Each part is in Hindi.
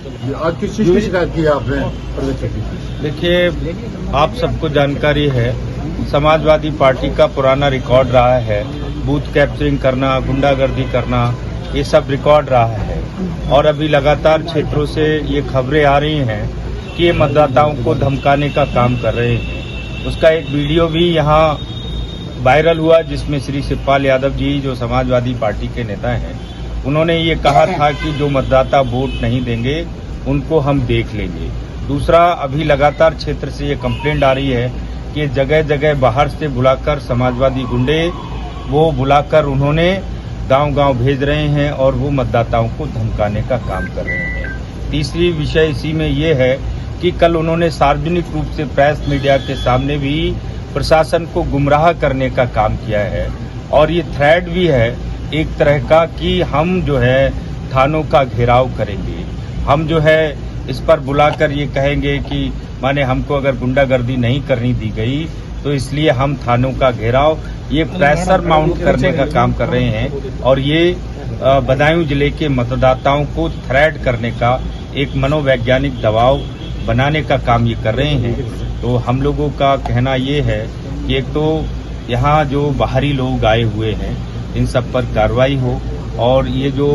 आज किस चीज की शिकायत की है आपने? देखिए, आप सबको जानकारी है, समाजवादी पार्टी का पुराना रिकॉर्ड रहा है, बूथ कैप्चरिंग करना, गुंडागर्दी करना, ये सब रिकॉर्ड रहा है। और अभी लगातार क्षेत्रों से ये खबरें आ रही हैं कि ये मतदाताओं को धमकाने का काम कर रहे हैं। उसका एक वीडियो भी यहाँ वायरल हुआ, जिसमें श्री शिवपाल यादव जी, जो समाजवादी पार्टी के नेता हैं, उन्होंने ये कहा था कि जो मतदाता वोट नहीं देंगे उनको हम देख लेंगे। दूसरा, अभी लगातार क्षेत्र से ये कंप्लेंट आ रही है कि जगह जगह बाहर से बुलाकर समाजवादी गुंडे वो बुलाकर उन्होंने गांव-गांव भेज रहे हैं और वो मतदाताओं को धमकाने का काम कर रहे हैं। तीसरी विषय इसी में ये है कि कल उन्होंने सार्वजनिक रूप से प्रेस मीडिया के सामने भी प्रशासन को गुमराह करने का काम किया है और ये थ्रेट भी है एक तरह का कि हम जो है थानों का घेराव करेंगे। हम जो है इस पर बुलाकर ये कहेंगे कि माने हमको अगर गुंडागर्दी नहीं करनी दी गई तो इसलिए हम थानों का घेराव, ये प्रेशर माउंट करने का काम कर रहे हैं और ये बदायूं जिले के मतदाताओं को थ्रेट करने का एक मनोवैज्ञानिक दबाव बनाने का काम ये कर रहे हैं। तो हम लोगों का कहना ये है कि एक तो यहाँ जो बाहरी लोग आए हुए हैं इन सब पर कार्रवाई हो और ये जो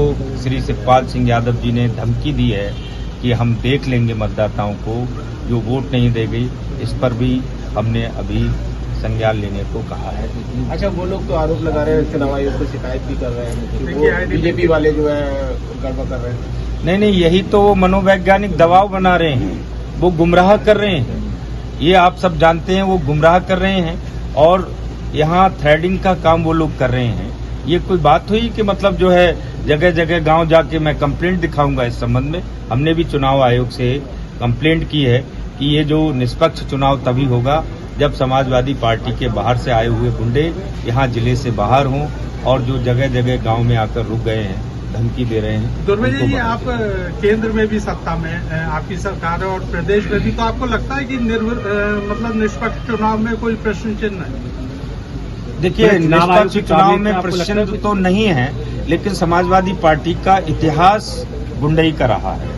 श्री शिवपाल सिंह यादव जी ने धमकी दी है कि हम देख लेंगे मतदाताओं को जो वोट नहीं देगी, इस पर भी हमने अभी संज्ञान लेने को कहा है। अच्छा, वो लोग तो आरोप लगा रहे हैं, चुनाव आयोग को शिकायत भी कर रहे हैं, वो बीजेपी वाले जो है गड़बड़ कर रहे हैं। नहीं, यही तो वो मनोवैज्ञानिक दबाव बना रहे हैं, वो गुमराह कर रहे हैं। ये आप सब जानते हैं, वो गुमराह कर रहे हैं और यहाँ थ्रेडिंग का काम वो लोग कर रहे हैं। ये कोई बात हुई कि मतलब जो है जगह जगह गांव जाके मैं कंप्लेंट दिखाऊंगा? इस संबंध में हमने भी चुनाव आयोग से कंप्लेंट की है कि ये जो निष्पक्ष चुनाव तभी होगा जब समाजवादी पार्टी के बाहर से आए हुए गुंडे यहाँ जिले से बाहर हों और जो जगह जगह गांव में आकर रुक गए हैं, धमकी दे रहे हैं। दुर्वे जी, आप केंद्र में भी सत्ता में आपकी सरकार है और प्रदेश में भी, तो आपको लगता है कि मतलब निष्पक्ष चुनाव में कोई प्रश्न चिन्ह है? देखिए, निष्पक्ष चुनाव में प्रश्न तो नहीं है, लेकिन समाजवादी पार्टी का इतिहास गुंडई का रहा है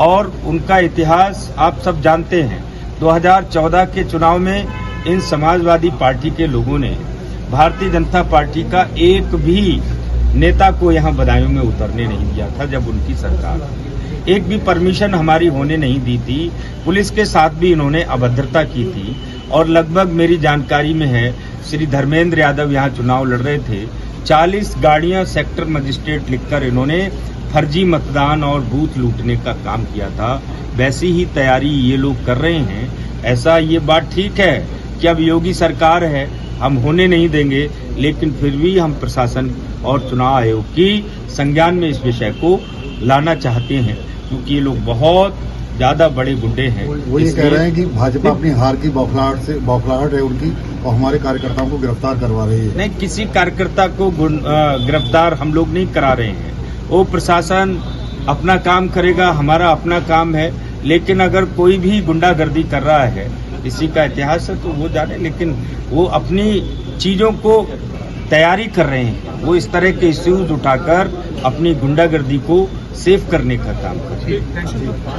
और उनका इतिहास आप सब जानते हैं। 2014 के चुनाव में इन समाजवादी पार्टी के लोगों ने भारतीय जनता पार्टी का एक भी नेता को यहाँ बदायूं में उतरने नहीं दिया था। जब उनकी सरकार एक भी परमिशन हमारी होने नहीं दी थी, पुलिस के साथ भी इन्होंने अभद्रता की थी और लगभग मेरी जानकारी में है श्री धर्मेंद्र यादव यहाँ चुनाव लड़ रहे थे, 40 गाड़ियां सेक्टर मजिस्ट्रेट लिखकर इन्होंने फर्जी मतदान और बूथ लूटने का काम किया था। वैसी ही तैयारी ये लोग कर रहे हैं। ऐसा ये बात ठीक है कि अब योगी सरकार है, हम होने नहीं देंगे, लेकिन फिर भी हम प्रशासन और चुनाव आयोग की संज्ञान में इस विषय को लाना चाहते हैं, क्योंकि ये लोग बहुत ज्यादा बड़े गुंडे हैं। वो ये कह रहे हैं कि भाजपा अपनी हार की बौखलाहट है उनकी और हमारे कार्यकर्ताओं को गिरफ्तार करवा रही है। नहीं, किसी कार्यकर्ता को गिरफ्तार हम लोग नहीं करा रहे हैं। वो प्रशासन अपना काम करेगा, हमारा अपना काम है। लेकिन अगर कोई भी गुंडागर्दी कर रहा है, इसी का इतिहास है, तो वो जाने, लेकिन वो अपनी चीजों को तैयारी कर रहे हैं। वो इस तरह के इश्यूज उठाकर अपनी गुंडागर्दी को सेव करने का काम कर रहे हैं।